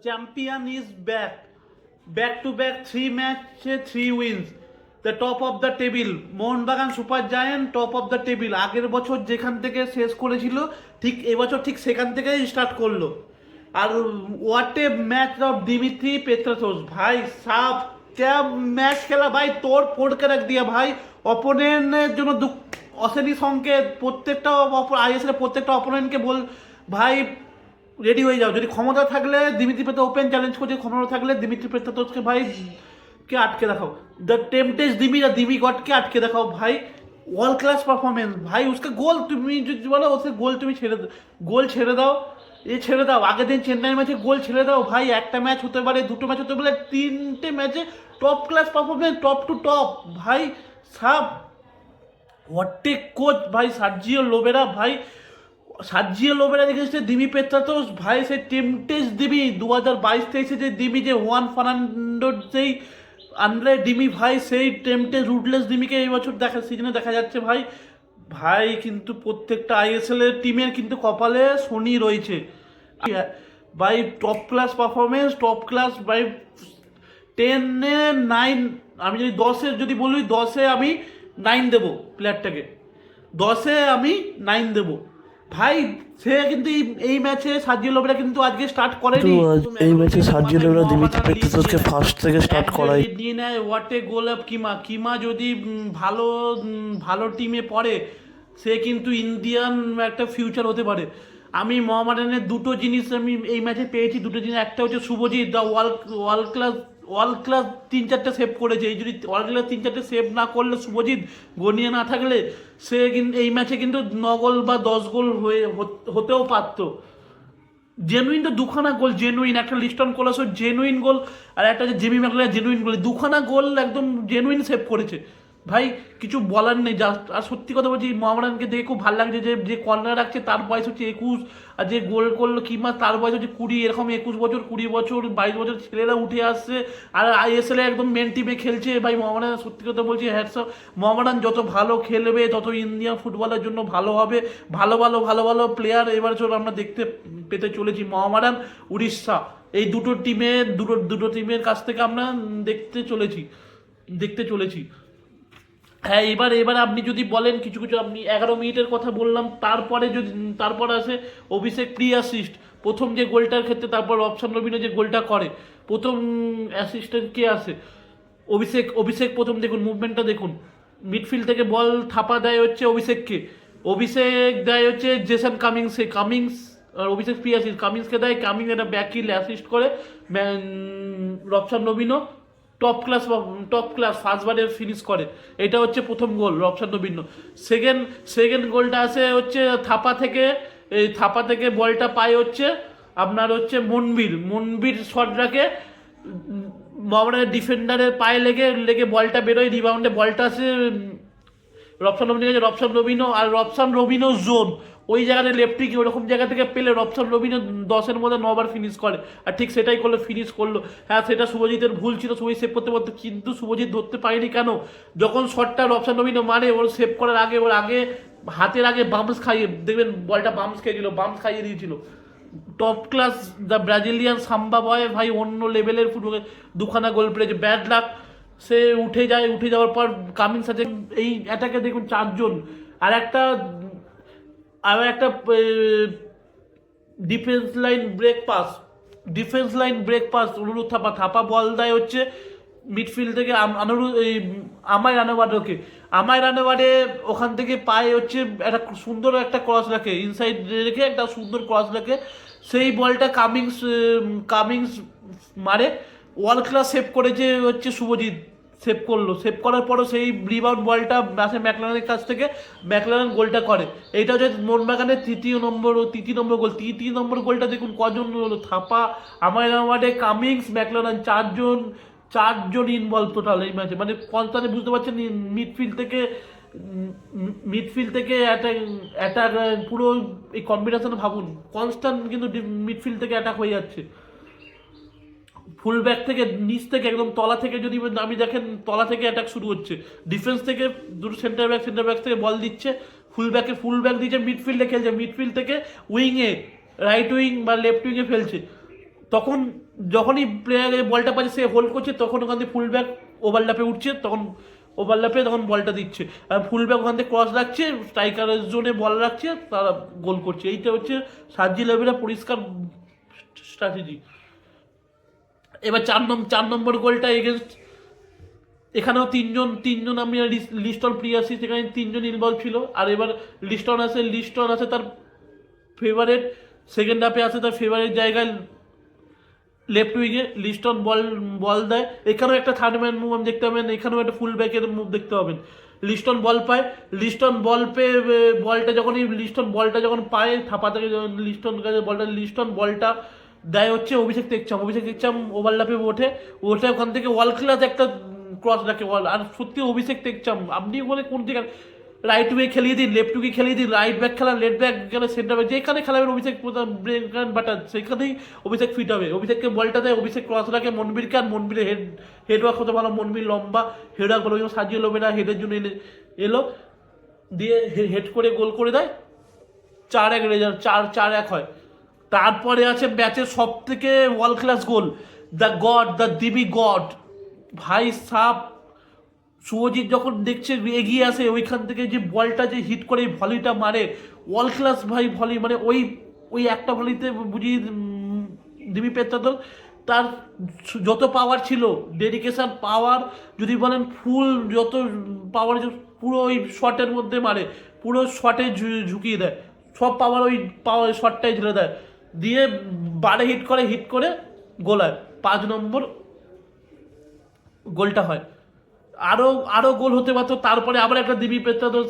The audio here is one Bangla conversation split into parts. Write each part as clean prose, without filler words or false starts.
champion is back. Back to back 3 matches, 3 wins. The top of the table. Mohun Bagan super giant top of the table. আগের বছর যেখান থেকে শেষ করেছিল ঠিক এবছর ঠিক সেখান থেকেই স্টার্ট করলো। আর what a match of Dimitri Petratos. ভাই সাব क्या ম্যাচ খেলা ভাই, তোর ফোড়কে রাখ দিয়া ভাই। অপোনেন্টের জন্য অশ্লীল সংকেত। প্রত্যেকটা আইএসএল প্রত্যেকটা অপোনেন্টকে বল ভাই রেডি হয়ে যাও। যদি ক্ষমতা থাকলে দিমিত্রি পেত্রা ওপেন চ্যালেঞ্জ করছে, ক্ষমতা থাকলে দিমিত্রি পেত্রাসোসকে ভাই কে আটকে দেখাও। দ্য টেম্পটেজ দিমি या दिमी गॉड के আটকে দেখাও ভাই। ওয়ার্ল্ড ক্লাস পারফরমেন্স ভাই। उसका গোল তুমি যদি বলো ওসে গোল তুমি গোল ছেড়ে দাও, ছেড়ে দাও। আগের দিন চেন্নাই ম্যাচে গোল ছেড়ে দাও ভাই। একটা ম্যাচ হতে পারে, দুটো ম্যাচ হতে পারে, 3টে ম্যাচে top class performance, top to top ভাই। সাব হোয়াট এ কোচ ভাই। সার্জিও লোবেরা দেখেছে দিমি পেত্রাসোস ভাই। সেই টেম্পটেজ দিমি 2022-23 যে দিমি, যে ওয়ান ফার্নান্ডোর সেই আন্দ্রে ডিমি ভাই, সেই টেম্পটে রুটলেস ডিমিকে এই বছর সিজনে দেখা যাচ্ছে ভাই। ভাই কিন্তু প্রত্যেকটা আইএসএল এর টিমের কিন্তু কপালে শনি রয়েছে ভাই। Top class performance, top class ভাই। 10-এ 9, আমি যদি 10-এর যদি বলি 10-এ আমি 9 দেবো প্লেয়ারটাকে। 10-এ আমি 9 দেবো ভাই। সে কিন্তু এই ম্যাচে সার্জিও লোবেরা কিন্তু আজকে স্টার্ট করেনি। এই ম্যাচে সার্জিও লোবেরা দিমিত্রি পেত্রাসোসকে ফার্স্ট থেকে স্টার্ট করায়। নিয়ে নেয় হোয়াট এ গোল অফ কিমা যদি ভালো টিমে পড়ে, সে কিন্তু ইন্ডিয়ান একটা ফিউচার হতে পারে। আমি মোহামেডানের দুটো জিনিস আমি এই ম্যাচে পেয়েছি, দুটো জিনিস। একটা হচ্ছে শুভজিৎ দা ওয়ার্ল্ড ক্লাস 3-4টে সেভ করেছে। এই যদি ওয়ার্ল্ড ক্লাস 3-4টে সেভ না করলে, শুভজিৎ গনিয়ে না থাকলে, সে কিন্তু এই ম্যাচে কিন্তু 9 গোল বা 10 গোল হতেও পারতো। জেনুইন তো দুখানা গোল, জেনুইন। একটা লিস্টন কোলাসোর জেনুইন গোল, আর একটা যে জেমি ম্যাকলারের জেনুইন গোল। দুখানা গোল একদম জেনুইন সেভ করেছে ভাই। কিছু বলার নেই জাস্ট। আর সত্যি কথা বলছি, মোহামেডানকে দেখে খুব ভালো লাগছে যে কর্নার রাখছে তার বয়স হচ্ছে 21, আর যে গোল করলো কিংবা তার বয়স হচ্ছে 20। এরকম 21 বছর, 20 বছর, 22 বছর ছেলেরা উঠে আসছে আর আইএসএল একদম মেন টিমে খেলছে ভাই। মোহামেডান সত্যি কথা বলছি হ্যাটস অফ। মোহামেডান যত ভালো খেলবে তত ইন্ডিয়া ফুটবলের জন্য ভালো হবে। ভালো ভালো প্লেয়ার এবার চলো আমরা দেখতে পেতে চলেছি। মোহামেডান, উড়িষ্যা, এই দুটো টিমের কাছ থেকে আমরা দেখতে চলেছি। হ্যাঁ, এবার আপনি যদি বলেন কিছু আপনি 11 মিনিটের কথা বললাম, তারপর আসে অভিষেক প্রি অ্যাসিস্ট প্রথম যে গোলটার ক্ষেত্রে, তারপর রবসান রবিনো যে গোলটা করে। প্রথম অ্যাসিস্টের কে আসে? অভিষেক প্রথম দেখুন মুভমেন্টটা দেখুন। মিডফিল্ড থেকে বল থাপা দেয় হচ্ছে অভিষেক দেয় হচ্ছে জেসন কামিংস আর অভিষেক প্রি অ্যাসিস্ট। কামিংসকে দেয়, কামিংস একটা ব্যাকহিল অ্যাসিস্ট করে রবসান রবিনো টপ ক্লাস ফার্স্টবারে ফিনিশ করে। এটা হচ্ছে প্রথম গোল রবসান রবিনো। সেকেন্ড গোলটা আসে হচ্ছে থাপা থেকে বলটা পায় হচ্ছে আপনার হচ্ছে মনবীর শট রাখে, মোহামেডানের ডিফেন্ডারের পায়ে লেগে বলটা বেরোয়। রিবাউন্ডে বলটা আসে রবসান রবিনো, আর রবসান রবিনো জোন ওই জায়গাতে লেফটিং ওরকম জায়গা থেকে পেলে রবসান রবিনো 10-এর মধ্যে 9বার ফিনিশ করে। আর ঠিক সেটাই ফিনিশ করলো। হ্যাঁ, সেটা শুভজিতের ভুল ছিল, শুভজিৎ সেভ করতে পারতো, কিন্তু শুভজিৎ ধরতে পারেনি কেন? যখন শটটা রবসান রবিনো মারে, ওর সেভ করার আগে হাতের আগে বাম্পস দেখবেন বলটা বাম্পস খাইয়ে দিয়েছিল। টপ ক্লাস দ্য ব্রাজিলিয়ান সাম্বা বয় ভাই, অন্য লেভেলের ফুটবল। দুখানা গোল পেয়েছে। ব্যাড লাক, সে উঠে যাওয়ার পর কামিংস আছে। এই অ্যাটাকে দেখুন 4 জন। আর একটা ডিফেন্স লাইন ব্রেক পাস অনুরোধ থাপা বল দেয় হচ্ছে মিডফিল্ড থেকে আমায় রানাওয়ারে ওখান থেকে পায় হচ্ছে একটা সুন্দর একটা ক্রস রাখে, ইনসাইড রেখে একটা সুন্দর ক্রস রাখে। সেই বলটা কামিংস মারে। ওয়ার্ল্ড ক্লাস সেভ করেছে হচ্ছে শুভজিৎ, সেভ করার পরও সেই রিবাউন্ড বলটা আসে ম্যাকলারেনের কাছ থেকে, ম্যাকলারেন গোলটা করে। এইটা হচ্ছে মোহনবাগানের তৃতীয় নম্বর গোলটা দেখুন কজন হলো। থাপা, আমায় কামিংস, ম্যাকলারেন, চারজন ইনভলভ টোটাল এই ম্যাচে। মানে কনস্ট্যান্ট বুঝতে পারছেন মিডফিল্ড থেকে অ্যাটাক পুরো এই কম্বিনেশন ভাবুন। কনস্ট্যান্ট কিন্তু মিডফিল্ড থেকে অ্যাটাক হয়ে যাচ্ছে। ফুল ব্যাক থেকে নিচ থেকে একদম তলা থেকে যদি আমি দেখেন, তলা থেকে অ্যাটাক শুরু হচ্ছে। ডিফেন্স থেকে দুটো সেন্টার ব্যাক থেকে বল দিচ্ছে, ফুল ব্যাক দিচ্ছে, মিডফিল্ডে খেলছে, মিডফিল্ড থেকে উইংয়ে রাইট উইং বা লেফট উইংয়ে ফেলছে। তখন যখনই প্লেয়ারে বলটা পাচ্ছে সে হোল্ড করছে, তখন ওখান থেকে ফুল ব্যাক ওভারল্যাপে উঠছে, তখন ওভারল্যাপে তখন বলটা দিচ্ছে, আর ফুল ব্যাক ওখান থেকে ক্রস রাখছে, স্ট্রাইকারের জোনে বল রাখছে, তারা গোল করছে। এইটা হচ্ছে সার্জিও লোবেরা পরিষ্কার স্ট্র্যাটেজি। এবার চার নম্বর গোলটা এগেনস্ট, এখানেও তিনজন আমি লিস্টন প্রিয়াসি, সেখানে তিনজন ইনভলভ ছিল। আর এবার লিস্টন আছে তার ফেভারেট, সেকেন্ড হাফে আছে তার ফেভারিট জায়গায় লেফট উইংয়ে, লিস্টন বল দেয়। এখানেও একটা থার্ড ম্যান মুভ আমি দেখতে পাবেন, এখানেও একটা ফুল ব্যাকের মুভ দেখতে পাবেন। লিস্টন বল পায়, লিস্টন বল পেয়ে লিস্টন বলটা যখন পায় থাপা থেকে, লিস্টন বলটা দেয় হচ্ছে অভিষেক টেকচাম ওভারল্যাপে ওঠে ওখান থেকে ওয়ার্ল্ড ক্লাস একটা ক্রস রাখে আর সত্যি অভিষেক টেকচাম, আপনি বলে কোন দিকে রাইট উইকে খেলিয়ে দিন, লেফট উইকে খেলিয়ে দিন, রাইট ব্যাক খেলা, লেফট ব্যাক গেলে সেন্টার ব্যাক, যেখানে খেলাবেন অভিষেক বাটার সেখানেই অভিষেক ফিট হবে। অভিষেককে বলটা দেয়, অভিষেক ক্রস রাখে মনবীরকে, আর মনবীরের হেড ওয়ার্ক হতে ভালো, মনবীর লম্বা হেড ওয়ার্ক ভালো, সাজিয়ে লোবে না হেডের জন্য এলো দিয়ে হেড করে গোল করে দেয়, 4-1 রেজাল্ট, 4-1 হয়। তারপরে আছে ম্যাচের সব থেকে ওয়ার্ল্ড ক্লাস গোল, দ্য দিবি গড ভাই সাপ, শুভজিৎ যখন দেখছে এগিয়ে আসে, ওইখান থেকে যে বলটা যে হিট করে ভলিটা মারে, ওয়ার্ল্ড ক্লাস ভাই ভলি, মানে ওই একটা ভলিতে বুঝি দিবি পেত্রাদল তার যত পাওয়ার ছিল, ডেডিকেশন পাওয়ার যদি বলেন ফুল যত পাওয়ার, পুরো ওই শটের মধ্যে মারে, পুরো শটে ঝুঁকিয়ে দেয়, সব পাওয়ার ওই পাওয়ার শটটাই ঝেড়ে দেয়, দিয়ে বারে হিট করে গোল হয়, 5 নম্বর গোলটা হয়। আরও গোল হতে পারতো। তারপরে আবার একটা দিবি পেত্রাদোস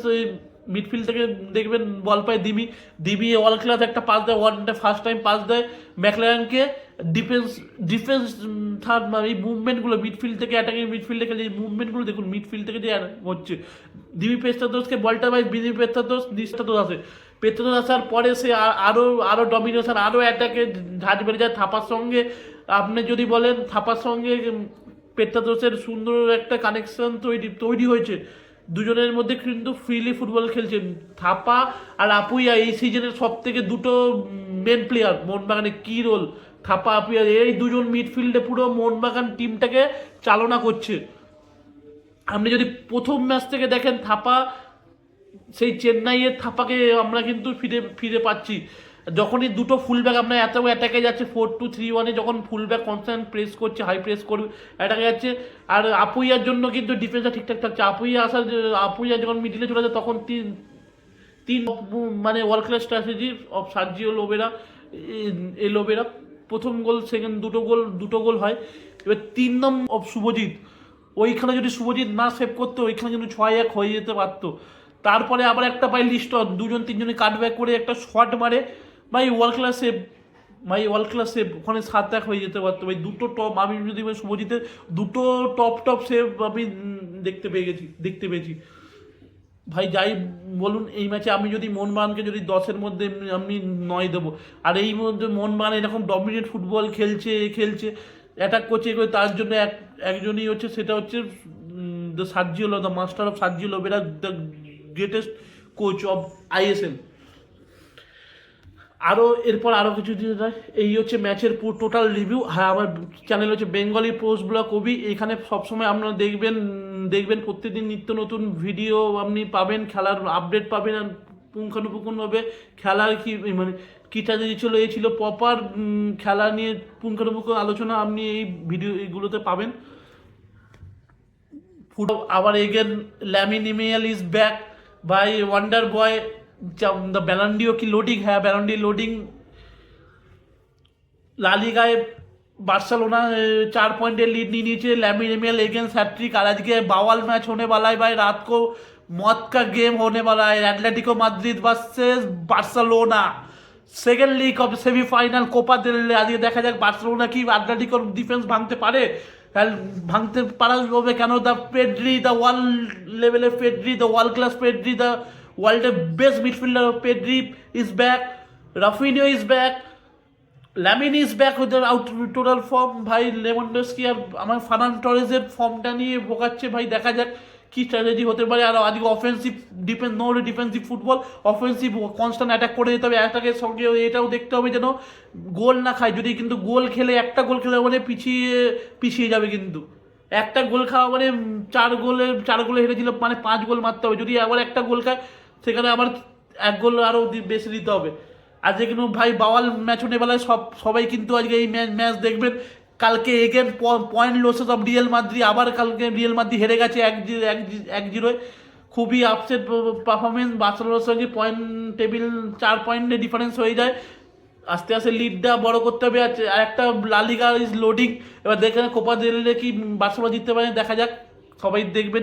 মিডফিল্ড থেকে দেখবেন বল পায় দিবি ওয়ার্ল্ড ক্লাস একটা পাস দেয়, ফার্স্ট টাইম পাস দেয় ম্যাকলারেনকে, ডিফেন্স থার্ড এই মুভমেন্টগুলো মিডফিল্ড থেকে অ্যাটাকিং মিডফিল্ডে খেলে এই মুভমেন্টগুলো দেখুন, মিডফিল্ড থেকে যে হচ্ছে দিবি পেত্রাদোসকে বলটা পায়, দিবি পেত্রাদোস আসে, পেত্রাদোস আসার পরে সে আরও ডমিনেশন, আরও অ্যাটাকে ঝাঁজ বেড়ে যায় থাপার সঙ্গে। আপনি যদি বলেন থাপার সঙ্গে পেত্রাদোসের সুন্দর একটা কানেকশন তৈরি হয়েছে, দুজনের মধ্যে কিন্তু ফ্রিলি ফুটবল খেলছেন। থাপা আর আপুইয়া এই সিজনের সব থেকে দুটো মেন প্লেয়ার মোহনবাগানে, কি রোল থাপা আপুইয়া, এই দুজন মিডফিল্ডে পুরো মোহনবাগান টিমটাকে চালনা করছে। আপনি যদি প্রথম ম্যাচ থেকে দেখেন থাপা, সেই চেন্নাইয়ের থাপাকে আমরা কিন্তু ফিরে পাচ্ছি, যখনই দুটো ফুল ব্যাক আপনার এত অ্যাটাকে যাচ্ছে 4-2-3-1-এ, যখন ফুল ব্যাক কনস্ট্যান্ট প্রেস করছে, হাই প্রেস করবে, অ্যাটাকে যাচ্ছে। আর আপুইয়ার জন্য কিন্তু ডিফেন্সটা ঠিকঠাক থাকছে, আপুইয়া যখন মিডিলে চলে যায় তখন তিন মানে world class strategy of Sergio Lobera, এই লোবেরা প্রথম গোল, সেকেন্ড দুটো গোল হয়। এবার 3 নম্বর অফ শুভজিৎ, ওইখানে যদি শুভজিৎ না সেভ করতো ওইখানে কিন্তু 6-1 হয়ে যেতে পারতো। তারপরে আবার একটা পাই লিস্টন, 2-3জনে কাটব্যাক করে একটা শট মারে, ওয়ার্ল্ড ক্লাস সেভ, ওখানে 7-1 হয়ে যেতে পারতো ভাই। দুটো টপ, আমি যদি শুভজিতের দুটো টপ সেভ আমি দেখতে পেয়েছি ভাই। যাই বলুন, এই ম্যাচে আমি যদি মোহনবাগানকে যদি 10-এর মধ্যে আমি 9 দেবো। আর এই মধ্যে মোহনবাগান এরকম ডমিনেট ফুটবল খেলছে, অ্যাটাক করছে, তার জন্য একজনই হচ্ছে, সেটা হচ্ছে the master of Sergio Lobera, the greatest coach of ISL। এরপর আরও কিছু এই হচ্ছে ম্যাচের টোটাল রিভিউ। হ্যাঁ, আমার চ্যানেল হচ্ছে বেঙ্গলি পোস্ট ব্লগ কবি, এখানে সবসময় আপনারা দেখবেন প্রত্যেকদিন নিত্য নতুন ভিডিও আপনি পাবেন, খেলার আপডেট পাবেন, আর পুঙ্খানুপুঙ্খভাবে খেলার কিটা যে ছিল এই ছিল প্রপার খেলা নিয়ে পুঙ্খানুপুঙ্খ আলোচনা আপনি এই এইগুলোতে পাবেন। আবার again Lamine Yamal is back by wonder boy, the Ballon d'Or কি লোডিং, হ্যাঁ ব্যালন্ডি লোডিং। লা লিগায় बार्सिलोना 4 पॉइंटेर लीड नहीं नीचे, लैमिन यामाल अगेंस्ट हैट्रिक। और आज के बावल मैच होने वाला है भाई, रात को मौत का गेम होने वाला है, Atletico Madrid versus Barcelona, second league of semifinal Copa del Rey. आज देखा जाक बार्सिलोना की एटलेटिको डिफेंस भांगते पारे, भांगते पारा হবে কেন, দ্য পেড্রি, দ্য ওয়ার্ল্ড লেভেলের Pedri, the world class Pedri, the ওয়ার্ল্ডের best midfielder Pedri is back, Raphinha is back, Lamine is back without total form ভাই। লেভানডস্কি আর আমার ফার্নান টরেজের ফর্মটা নিয়ে ভোগাচ্ছে ভাই, দেখা যাক কি স্ট্র্যাটেজি হতে পারে। আর আজকে offensive no defensive football, offensive constant attack করে যেতে হবে। অ্যাটাকের সঙ্গে এটাও দেখতে হবে যেন গোল না খায়। যদি কিন্তু একটা গোল খেলে মানে পিছিয়ে যাবে কিন্তু। একটা গোল খাওয়া মানে 4 গোলে হেরেছিল, মানে 5 গোল মারতে হবে। যদি আবার একটা গোল খায় সেখানে আবার 1 গোল আরও বেশি দিতে হবে। আজকে কিন্তু ভাই বাওয়াল ম্যাচ হনে বেলায় সবাই কিন্তু আজকে এই ম্যাচ দেখবেন। কালকে again point losses of real Madrid, আবার কালকে রিয়েল মাদ্রিদ হেরে গেছে 1-0। খুবই আপসেট পারফরমেন্স। বার্সেলোনার সঙ্গে পয়েন্ট টেবিল 4 পয়েন্টের ডিফারেন্স হয়ে যায়। আস্তে আস্তে লিডটা বড় করতে হবে। আর একটা লা লিগা ইজ লোডিং। এবার দেখেন কোপা দেল রে কি বার্সেলোনা জিততে পারে, দেখা যাক। সবাই দেখবেন।